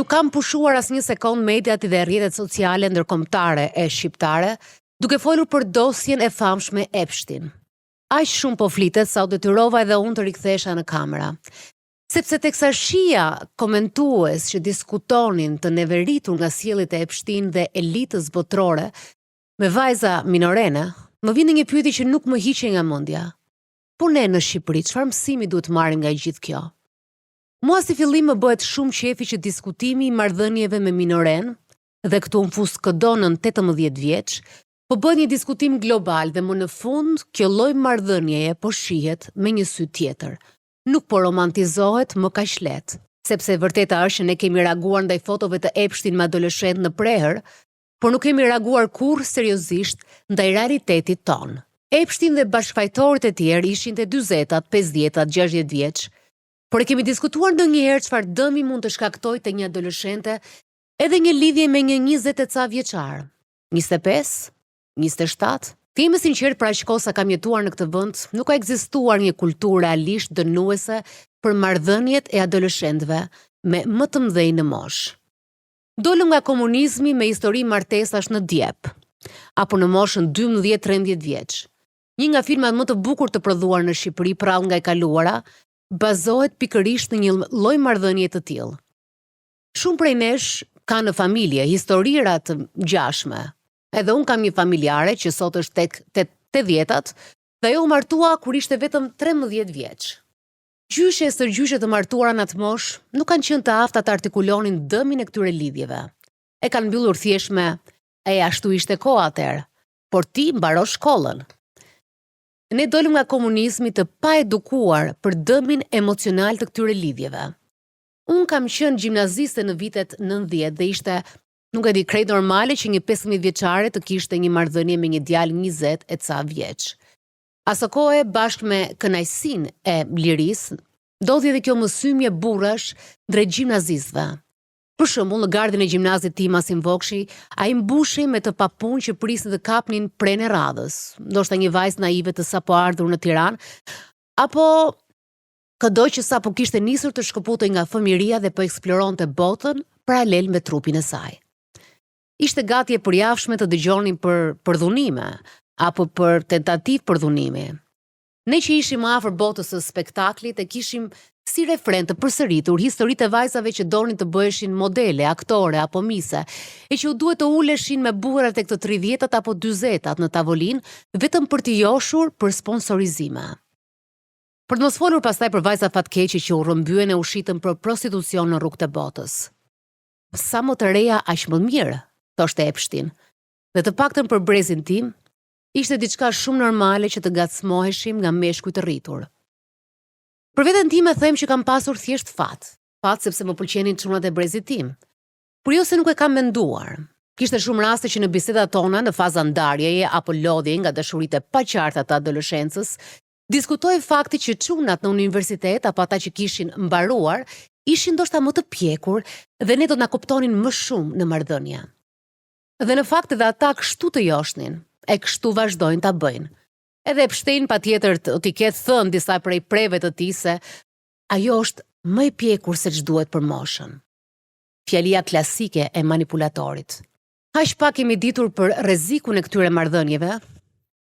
Nuk kam pushuar asnjë sekond mediat dhe rrjetet sociale ndërkombëtare e shqiptare, duke folur për dosjen e famshme Epstein. Aq shumë po flitet sa u detyrova edhe unë të rikthesha në kamera. Sepse teksa shija komentues që diskutonin të neveritur nga sjelljet e Epstein dhe elitës botrore me vajza minorene, më vinte një pyetje që nuk më hiqej nga mendja. Po ne në Shqipëri, çfarë mësimi duhet marrim nga gjithë kjo? Mua si fillim më bëhet shumë qefi që diskutimi i marrëdhënieve me minoren, dhe këtu më fus këdonën 18 vjeç, po bëhet një diskutim global dhe më në fund kjo lloj marrëdhënieje po shihet me një sy tjetër. Nuk po romantizohet më kaq lehtë, sepse e vërteta është që ne kemi reaguar ndaj fotove të Epstein me adoleshent në prehër, por nuk kemi reaguar kurrë seriozisht ndaj realitetit ton. Epstein dhe bashkëfajtorët e tjerë ishin te 40-tat, 50-tat, 60 vjeç, por e kemi diskutuar ndonjëherë çfarë dëmi mund të shkaktojë te një adoleshente edhe një lidhje me një 20 e ca vjeçar. 25, 27. Të jemi sinqert, për aq kohë sa kam jetuar në këtë vend, nuk ka ekzistuar një kulturë realisht dënuese për marrëdhëniet e adoleshentëve me më të mëdhenj në moshë. Dolëm nga komunizmi me histori martesash në Djep, apo në moshën 12-13 vjeç. Një nga filmat më të bukur të prodhuar në Shqipëri prallë nga e kaluara, bazohet pikërisht në një lloj marrëdhënie të tillë. Shumë prej nesh kanë në familje historira të ngjashme. Edhe un kam një familjare që sot është tek 80-tat, dhe ajo u martua kur ishte vetëm 13 vjeç. Gjyshe së gjyshe të martuara në atë moshë nuk kanë qenë të afta të artikulonin dëmin e këtyre lidhjeve. E kanë mbyllur thjesht me ashtu ishte koha atëherë, por ti mbaro shkollën. Ne dolëm nga komunizmi të paedukuar për dëmin emocional të këtyre lidhjeve. Unë kam qenë gjimnaziste në vitet 90 dhe ishte, nuk e di, krejt normale që një 15 vjeçare të kishte një marrëdhënie me një djalë 20 e ca vjeç. Aso kohë bashkë me kënaqësinë e lirisë, ndodhi edhe kjo mësymje burrash drejt gjimnazistëve. Për shembull, në gardhin e gjimnazit tim Asim Vokshi, ai mbushi me të papunë që prisnin të kapnin prenë e radhës, ndoshta një vajzë naive të sapo ardhur në Tiranë, apo këdo që sapo kishte nisur të shkëputej nga fëmijëria dhe po eksploronte botën paralel me trupin e saj. Ishte gati e përjavshme të dëgjonin për dhunime, apo për tentativë për dhunimi. Ne që ishim afër botës së spektaklit e kishim si refren të përsëritur historitë e vajzave që donin të bëheshin modele, aktore apo mise, e që u duhet të uleshin me burrat tek të 30-tat apo 40-tat në tavolinë vetëm për të joshur për sponsorizime. Për të mos folur pastaj për vajza fatkeqe që u rrëmbyen e u shitën për prostitucion në rrugët e botës. Sa më të reja aq më mirë, thoshte Epstein. Dhe të paktën për brezin tim, ishte diçka shumë normale që të ngacmoheshim nga meshkujt të rritur. Për veten time them që kam pasur thjesht fat sepse më pëlqenin çunat e brezit tim. Por jo se nuk e kam menduar. Kishte shumë raste që në bisedat tona në faza ndarjeje apo lodhje nga dashuritë e paqarta të adoleshencës, diskutoi fakti që çunat në universitet apo ata që kishin mbaruar ishin ndoshta më të pjekur dhe ne do na kuptonin më shumë në marrëdhënie. Dhe në fakt edhe ata kështu të joshnin, e kështu vazhdojnë ta bëjnë. Edhe Epstein patjetër t'i ketë thënë disa prej preve të tij se ajo është më e pjekur se ç'duhet për moshën. Fjalia klasike e manipulatorit. Aq pak kemi ditur për rrezikun e këtyre marrëdhënieve,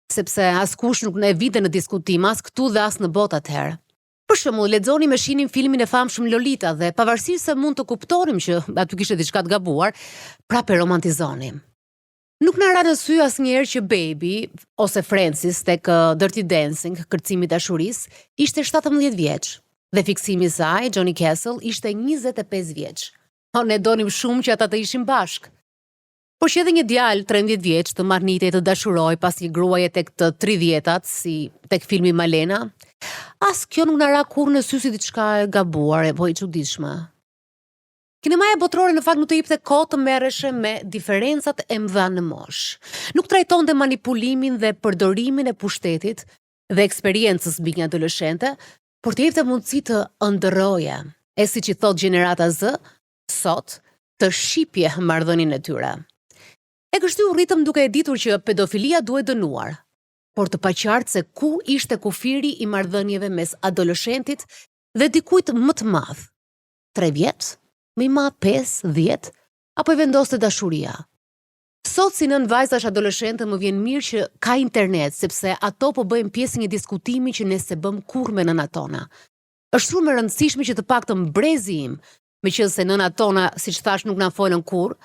sepse askush nuk ne vite në diskutim as këtu dhe as në botë atëherë. Për shembull, lexonim e shihnim filmin e famshëm Lolita dhe pavarësisht se mund të kuptonim që aty kishte diçka të gabuar, prapë romantizonim. Nuk na ra në sy asnjëherë që Baby ose Francis tek Dirty Dancing, kërcimi i dashurisë, ishte 17 vjeç dhe fiksimi i saj, Johnny Castle, ishte 25 vjeç. Ne donim shumë që ata të ishin bashk. Por që edhe një djalë 13 vjeç të marrnitej të dashuroj pas një gruaje tek të 30-tat, si tek filmi Malena, as kjo nuk na ra kurrë në sy si diçka e gabuar e i çuditshme. Kinemaja botrore në fakt nuk të jepte kohë të merreshe me diferencat e mëdha në moshë. Nuk trajtonte manipulimin dhe përdorimin e pushtetit dhe eksperiencës mbi një adoleshente, por të jepte mundësi të ëndërroje, e siç i thot gjenerata Z, sot, të shqipje marrëdhënien e tyre. E kështu u rritëm duke e ditur që pedofilia duhet dënuar, por të paqartë se ku ishte kufiri i marrëdhënieve mes adoleshentit dhe dikujt më të madh. 3 vjet? me i madh 5, 10, apo i vendoste dashuria. Sot si nën vajzash adoleshente më vjen mirë që ka internet, sepse ato po bëjmë pjesë një diskutimi që ne se bëm kurrë me nënat tona. Është shumë e rëndësishme që të paktën brezi im, meqense nënat tona, siç thash, nuk na folën kurrë,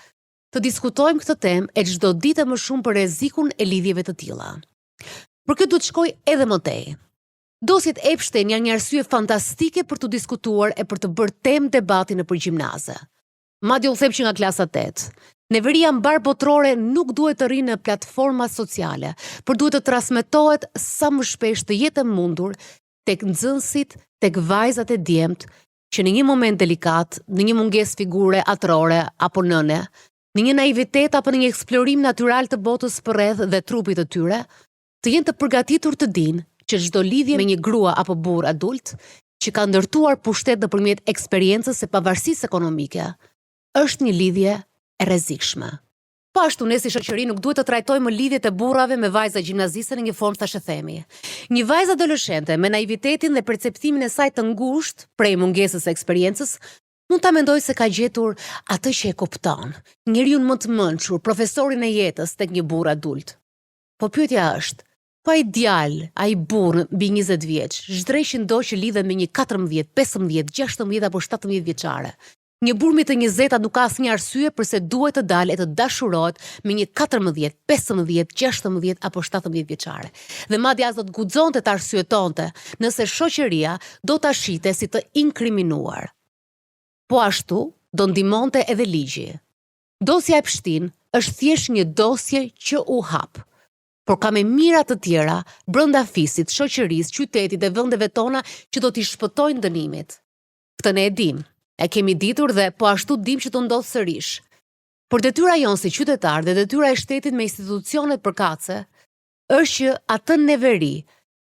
të diskutojmë këtë temë e çdo ditë më shumë për rrezikun e lidhjeve të tilla. Por këtë duhet shkoj edhe më tej. Dosjet Epstein janë një arsye fantastike për të diskutuar e për të bërë temë debati nëpër gjimnaze. Madje u them që nga klasa 8. Neveria mbar botrore nuk duhet të rrinë në platforma sociale, por duhet të transmetohet sa më shpesh të jetë e mundur tek nxënësit, tek vajzat e djemt, që në një moment delikat, në një mungesë figure atrore apo nëne, në një naivitet apo në një eksplorim natyral të botës përreth dhe trupit të tyre, të jenë të përgatitur të dinë që çdo lidhje me një grua apo burr adult që ka ndërtuar pushtet nëpërmjet eksperiencës së pavarësisë ekonomike, është një lidhje e rrezikshme. Po ashtu ne si shoqëri nuk duhet të trajtojmë lidhjet e burrave me vajza gjimnaziste në një formë thashë themi. Një vajzë adoleshente me naivitetin dhe perceptimin e saj të ngushtë prej mungesës së eksperiencës mund ta mendojë se ka gjetur atë që e kupton, njeriu më të mençur, profesorin e jetës tek një burr adult. Po pyetja është, po ai djalë, ai burr mbi 20 vjeç, zhdreqin do që lidhet me një 14, 15, 16 apo 17 vjeçare. Një burr mbi të 20 nuk ka asnjë arsye përse duhet të dalë e të dashurohet me një 14, 15, 16 apo 17 vjeçare. Dhe madje as do të guxonte të arsyetonte nëse shoqëria do ta shite si të inkriminuar. Po ashtu do ndihmonte edhe ligji. Dosja Epstein është thjesht një dosje që u hap, por ka me mira të tjera brenda fisit, shoqërisë, qytetit dhe vendeve tona që do t'i shpëtojnë dënimit. Këtë ne e dim. E kemi ditur dhe po ashtu dim që të ndodhë sërish. Por detyra jonë si qytetar dhe detyra e shtetit me institucionet përkatëse është që atë neveri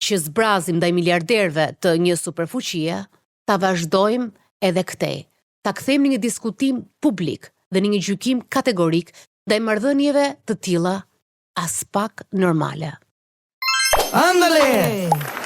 që zbrazim ndaj miliarderëve të një superfuqie, ta vazhdojmë edhe këtej. Ta kthejmë në një diskutim publik dhe në një gjykim kategorik ndaj marrëdhënieve të tilla as pak normale. Ándale!